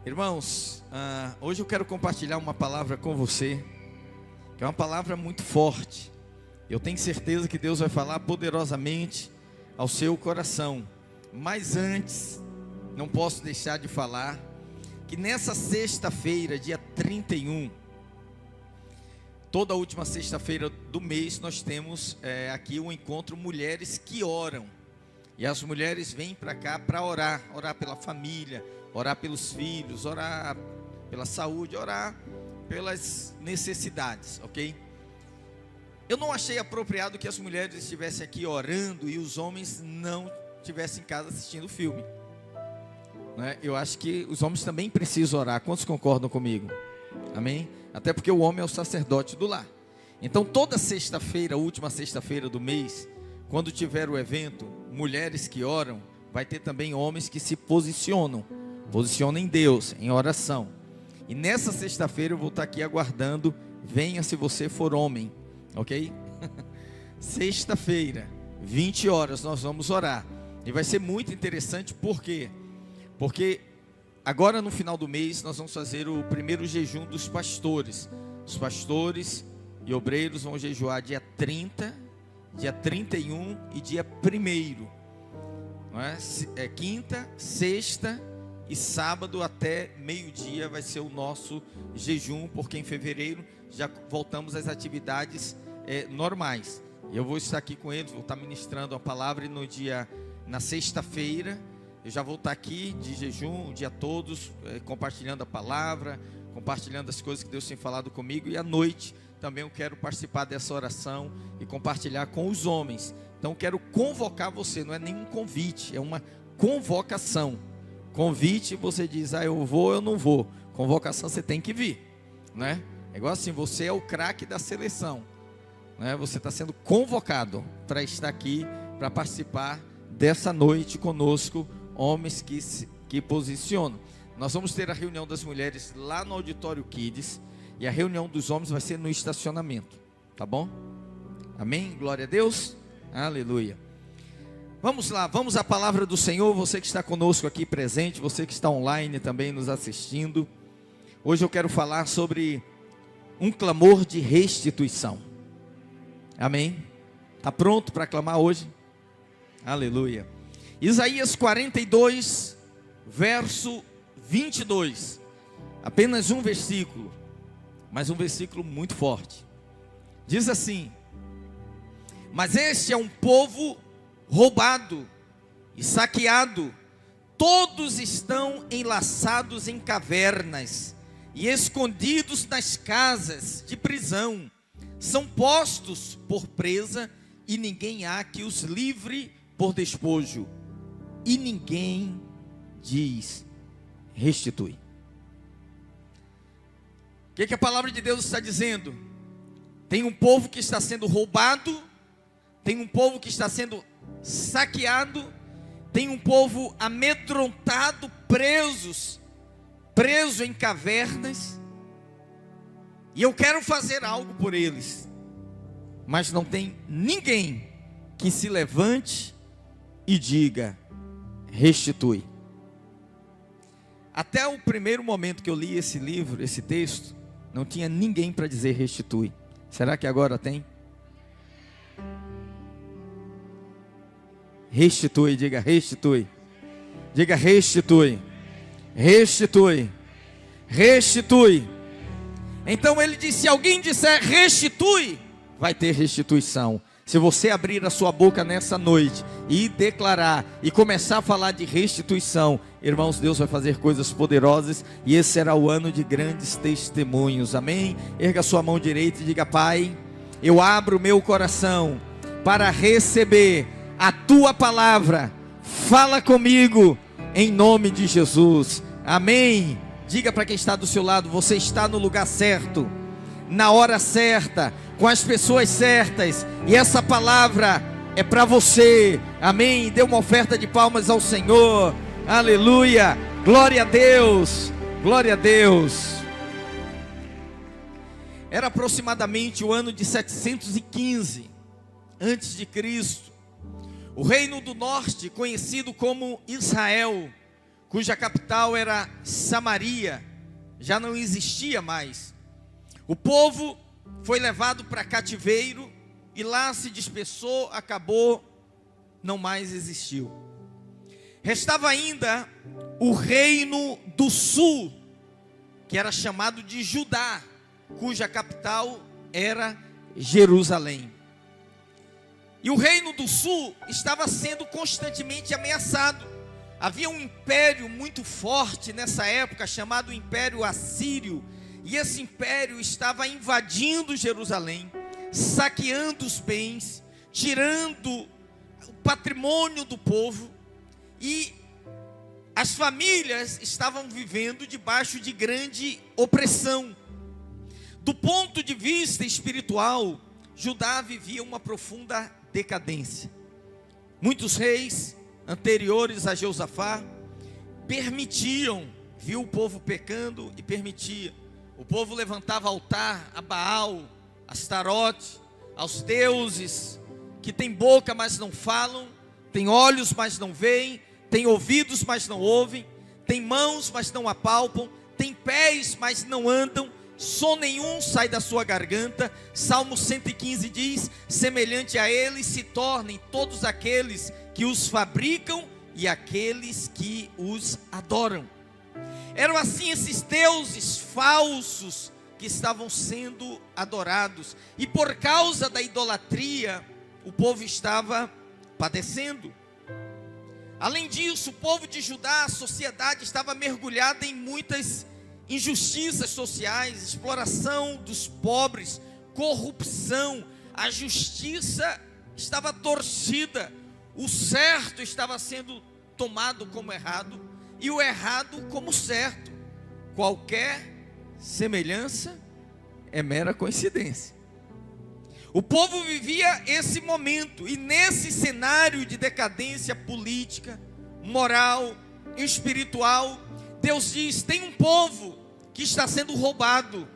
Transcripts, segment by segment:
Irmãos, hoje eu quero compartilhar uma palavra com você, que é uma palavra muito forte. Eu tenho certeza que Deus vai falar poderosamente ao seu coração. Mas antes, não posso deixar de falar que nessa sexta-feira, dia 31, toda a última sexta-feira do mês, nós temos aqui um encontro Mulheres que Oram. E as mulheres vêm para cá para orar pela família, orar pelos filhos, orar pela saúde, orar pelas necessidades, ok? Eu não achei apropriado que as mulheres estivessem aqui orando e os homens não estivessem em casa assistindo o filme, né? Eu acho que os homens também precisam orar. Quantos concordam comigo? Amém? Até porque o homem é o sacerdote do lar. Então toda sexta-feira, última sexta-feira do mês, quando tiver o evento Mulheres que Oram, vai ter também homens que se posicionam em Deus, em oração. E nessa sexta-feira eu vou estar aqui aguardando. Venha se você for homem, ok? Sexta-feira, 20 horas, nós vamos orar. E vai ser muito interessante, por quê? Porque agora no final do mês nós vamos fazer o primeiro jejum dos pastores. Os pastores e obreiros vão jejuar dia 30, dia 31 e dia 1º. Não é? Quinta, sexta e sábado até meio-dia vai ser o nosso jejum, porque em fevereiro já voltamos às atividades normais. Eu vou estar aqui com eles, vou estar ministrando a palavra, e na sexta-feira eu já vou estar aqui de jejum o dia todos, compartilhando a palavra, compartilhando as coisas que Deus tem falado comigo. E à noite também eu quero participar dessa oração e compartilhar com os homens. Então quero convocar você, não é nenhum convite, é uma convocação. Convite, você diz, eu vou, eu não vou. Convocação, você tem que vir, né? É igual assim, você é o craque da seleção, né? Você está sendo convocado para estar aqui, para participar dessa noite conosco, homens que posicionam. Nós vamos ter a reunião das mulheres lá no Auditório Kids, e a reunião dos homens vai ser no estacionamento, tá bom? Amém? Glória a Deus, aleluia. Vamos lá, vamos à palavra do Senhor. Você que está conosco aqui presente, você que está online também nos assistindo. Hoje eu quero falar sobre um clamor de restituição. Amém? Está pronto para clamar hoje? Aleluia. Isaías 42, verso 22. Apenas um versículo, mas um versículo muito forte. Diz assim: mas este é um povo roubado e saqueado, todos estão enlaçados em cavernas e escondidos nas casas de prisão, são postos por presa e ninguém há que os livre por despojo, e ninguém diz restitui. O que a palavra de Deus está dizendo? Tem um povo que está sendo roubado, tem um povo que está sendo saqueado, tem um povo amedrontado, preso em cavernas, e eu quero fazer algo por eles, mas não tem ninguém que se levante e diga restitui. Até o primeiro momento que eu li esse livro, esse texto, não tinha ninguém para dizer restitui. Será que agora tem? Restitui, diga restitui. Diga restitui. Restitui. Restitui. Então ele disse: se alguém disser restitui, vai ter restituição. Se você abrir a sua boca nessa noite e declarar e começar a falar de restituição, irmãos, Deus vai fazer coisas poderosas, e esse será o ano de grandes testemunhos. Amém? Erga sua mão direita e diga: Pai, eu abro o meu coração para receber a tua palavra. Fala comigo em nome de Jesus. Amém? Diga para quem está do seu lado: você está no lugar certo, na hora certa, com as pessoas certas, e essa palavra é para você. Amém? Dê uma oferta de palmas ao Senhor. Aleluia, glória a Deus, glória a Deus. Era aproximadamente o ano de 715 antes de Cristo. O reino do norte, conhecido como Israel, cuja capital era Samaria, já não existia mais. O povo foi levado para cativeiro e lá se dispersou, acabou, não mais existiu. Restava ainda o reino do sul, que era chamado de Judá, cuja capital era Jerusalém. E o reino do sul estava sendo constantemente ameaçado. Havia um império muito forte nessa época, chamado Império Assírio, e esse império estava invadindo Jerusalém, saqueando os bens, tirando o patrimônio do povo, e as famílias estavam vivendo debaixo de grande opressão. Do ponto de vista espiritual, Judá vivia uma profunda decadência. Muitos reis anteriores a Josafá permitiam, viu o povo pecando e permitia. O povo levantava altar a Baal, a Astarote, aos deuses que têm boca, mas não falam, têm olhos, mas não veem, têm ouvidos, mas não ouvem, têm mãos, mas não apalpam, têm pés, mas não andam, som nenhum sai da sua garganta. Salmo 115 diz: semelhante a eles se tornem todos aqueles que os fabricam e aqueles que os adoram. Eram assim esses deuses falsos que estavam sendo adorados, e por causa da idolatria, o povo estava padecendo. Além disso, o povo de Judá, a sociedade estava mergulhada em muitas injustiças sociais, exploração dos pobres, corrupção. A justiça estava torcida, o certo estava sendo tomado como errado e o errado como certo. Qualquer semelhança é mera coincidência. O povo vivia esse momento, e nesse cenário de decadência política, moral, espiritual, Deus diz: tem um povo que está sendo roubado,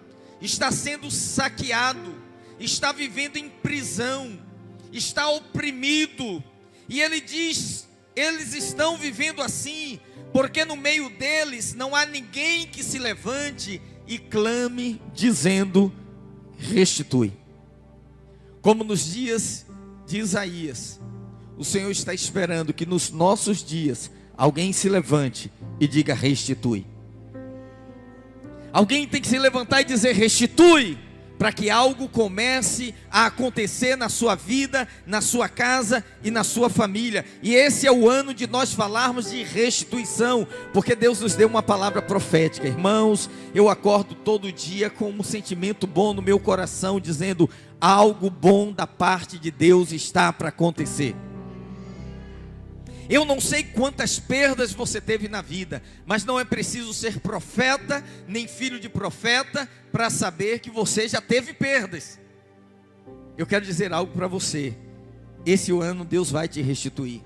está sendo saqueado, está vivendo em prisão, está oprimido. E Ele diz: eles estão vivendo assim, porque no meio deles não há ninguém que se levante e clame dizendo: restitui. Como nos dias de Isaías, o Senhor está esperando que nos nossos dias alguém se levante e diga: restitui. Alguém tem que se levantar e dizer: restitui, para que algo comece a acontecer na sua vida, na sua casa e na sua família. E esse é o ano de nós falarmos de restituição, porque Deus nos deu uma palavra profética. Irmãos, eu acordo todo dia com um sentimento bom no meu coração, dizendo: algo bom da parte de Deus está para acontecer. Eu não sei quantas perdas você teve na vida, mas não é preciso ser profeta, nem filho de profeta, para saber que você já teve perdas. Eu quero dizer algo para você: esse ano Deus vai te restituir.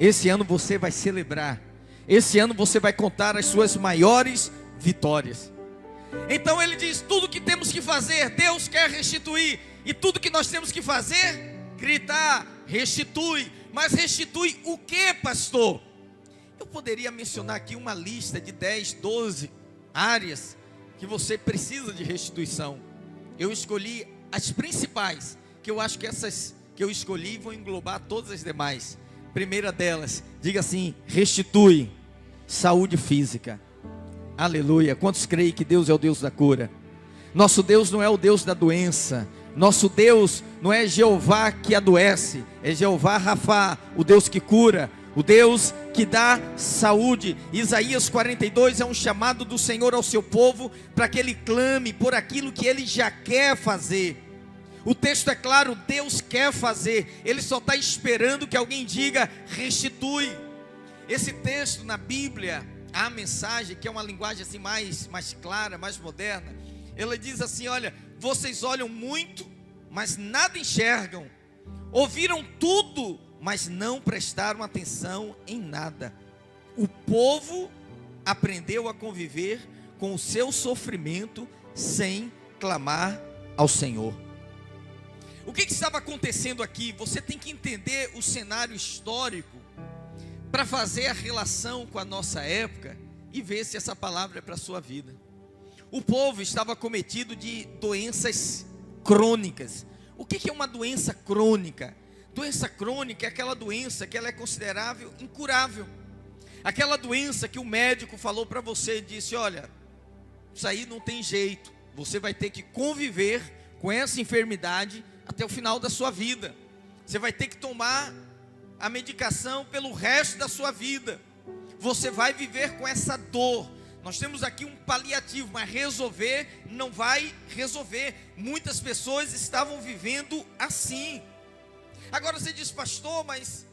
Esse ano você vai celebrar. Esse ano você vai contar as suas maiores vitórias. Então Ele diz: tudo que temos que fazer, Deus quer restituir. E tudo que nós temos que fazer, gritar: restitui. Mas restitui o que, pastor? Eu poderia mencionar aqui uma lista de 10, 12 áreas que você precisa de restituição. Eu escolhi as principais, que eu acho que essas que eu escolhi vão englobar todas as demais. Primeira delas, diga assim: restitui saúde física. Aleluia. Quantos creem que Deus é o Deus da cura? Nosso Deus não é o Deus da doença. Nosso Deus não é Jeová que adoece, é Jeová Rafá, o Deus que cura, o Deus que dá saúde. Isaías 42 é um chamado do Senhor ao seu povo, para que ele clame por aquilo que ele já quer fazer. O texto é claro: Deus quer fazer, Ele só está esperando que alguém diga: restitui. Esse texto na Bíblia, a mensagem, que é uma linguagem assim mais clara, mais moderna, ela diz assim: olha, vocês olham muito, mas nada enxergam. Ouviram tudo, mas não prestaram atenção em nada. O povo aprendeu a conviver com o seu sofrimento sem clamar ao Senhor. O que estava acontecendo aqui? Você tem que entender o cenário histórico para fazer a relação com a nossa época e ver se essa palavra é para a sua vida. O povo estava acometido de doenças crônicas. O que é uma doença crônica? Doença crônica é aquela doença que ela é considerável incurável. Aquela doença que o médico falou para você e disse: olha, isso aí não tem jeito, você vai ter que conviver com essa enfermidade até o final da sua vida. Você vai ter que tomar a medicação pelo resto da sua vida. Você vai viver com essa dor. Nós temos aqui um paliativo, mas resolver não vai resolver. Muitas pessoas estavam vivendo assim. Agora você diz: pastor, mas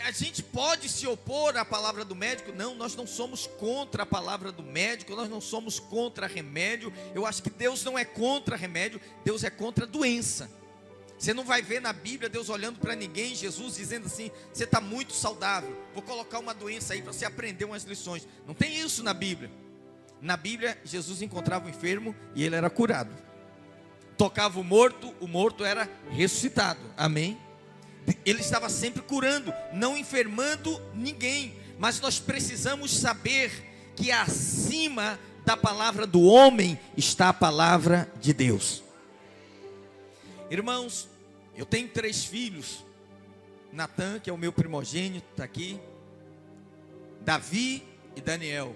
a gente pode se opor à palavra do médico? Não, nós não somos contra a palavra do médico, nós não somos contra remédio. Eu acho que Deus não é contra remédio, Deus é contra a doença. Você não vai ver na Bíblia Deus olhando para ninguém, Jesus dizendo assim: você está muito saudável, vou colocar uma doença aí para você aprender umas lições. Não tem isso na Bíblia. Na Bíblia, Jesus encontrava o enfermo e ele era curado. Tocava o morto era ressuscitado. Amém? Ele estava sempre curando, não enfermando ninguém. Mas nós precisamos saber que acima da palavra do homem está a palavra de Deus. Irmãos, eu tenho 3 filhos. Natan, que é o meu primogênito, está aqui. Davi e Daniel.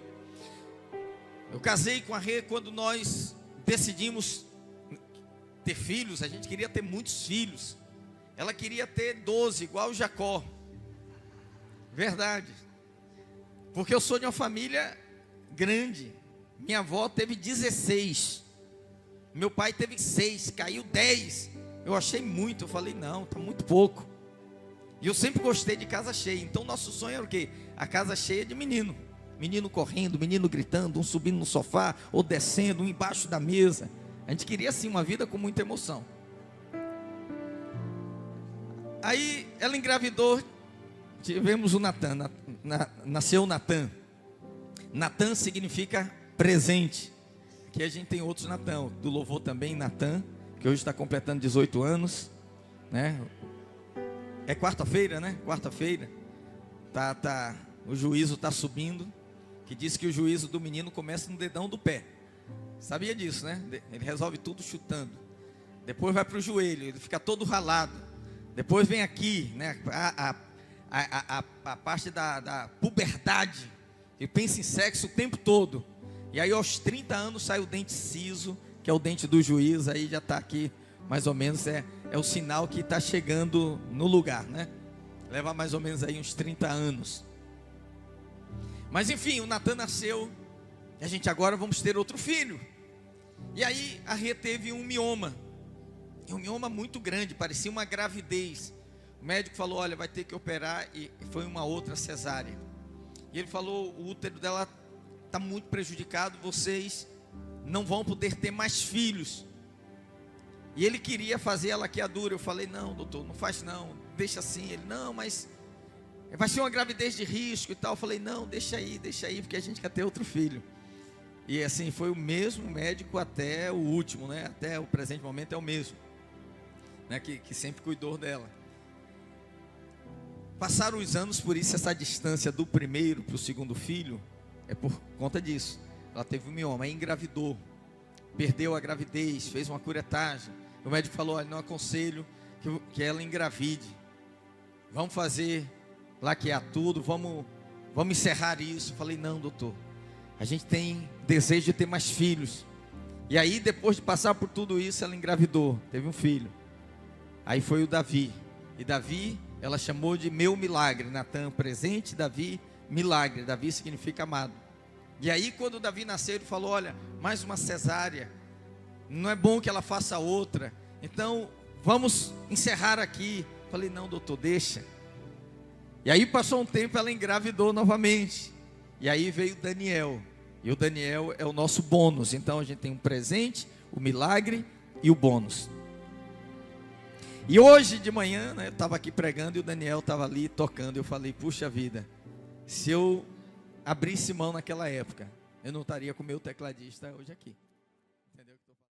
Eu casei com a Rê quando nós decidimos ter filhos. A gente queria ter muitos filhos. Ela queria ter 12, igual o Jacó. Verdade. Porque eu sou de uma família grande. Minha avó teve 16. Meu pai teve 6, caiu 10. Eu achei muito, eu falei: não, está muito pouco. E eu sempre gostei de casa cheia. Então nosso sonho era o quê? A casa cheia de menino. Menino correndo, menino gritando, um subindo no sofá, ou descendo, um embaixo da mesa. A gente queria assim uma vida com muita emoção. Aí ela engravidou, tivemos o Natan, nasceu o Natan. Natan significa presente. Aqui a gente tem outros Natan, do louvor também, Natan, que hoje está completando 18 anos, né? É quarta-feira, né? Quarta-feira. O juízo está subindo, que diz que o juízo do menino começa no dedão do pé. Sabia disso, né? Ele resolve tudo chutando. Depois vai para o joelho, ele fica todo ralado. Depois vem aqui, né, a parte da puberdade. Ele pensa em sexo o tempo todo. E aí aos 30 anos sai o dente siso, que é o dente do juiz. Aí já está aqui, mais ou menos, é o sinal que está chegando no lugar, né? Leva mais ou menos aí uns 30 anos. Mas enfim, o Natan nasceu. E a gente agora vamos ter outro filho. E aí a Rê teve um mioma. E um mioma muito grande, parecia uma gravidez. O médico falou: olha, vai ter que operar. E foi uma outra cesárea. E ele falou: o útero dela está muito prejudicado, vocês não vão poder ter mais filhos. E ele queria fazer a laqueadura. Eu falei: não, doutor, não faz não, deixa assim. Ele: não, mas vai ser uma gravidez de risco e tal. Eu falei: não, deixa aí, porque a gente quer ter outro filho. E assim, foi o mesmo médico até o último, né? Até o presente momento é o mesmo, né? Que sempre cuidou dela. Passaram os anos, por isso essa distância do primeiro para o segundo filho é por conta disso. Ela teve um mioma, aí engravidou, perdeu a gravidez, fez uma curetagem. O médico falou: olha, não aconselho que ela engravide. Vamos fazer, laquear tudo, vamos encerrar isso. Eu falei: não, doutor, a gente tem desejo de ter mais filhos. E aí, depois de passar por tudo isso, ela engravidou, teve um filho. Aí foi o Davi. E Davi, ela chamou de meu milagre. Natan, presente, Davi, milagre. Davi significa amado. E aí, quando o Davi nasceu, ele falou: olha, mais uma cesárea, não é bom que ela faça outra, então vamos encerrar aqui. Falei: não, doutor, deixa. E aí passou um tempo, ela engravidou novamente. E aí veio Daniel. E o Daniel é o nosso bônus. Então a gente tem um presente, o milagre e o bônus. E hoje de manhã, né, eu estava aqui pregando e o Daniel estava ali tocando. Eu falei: puxa vida, se eu abrisse mão naquela época, eu não estaria com o meu tecladista hoje aqui.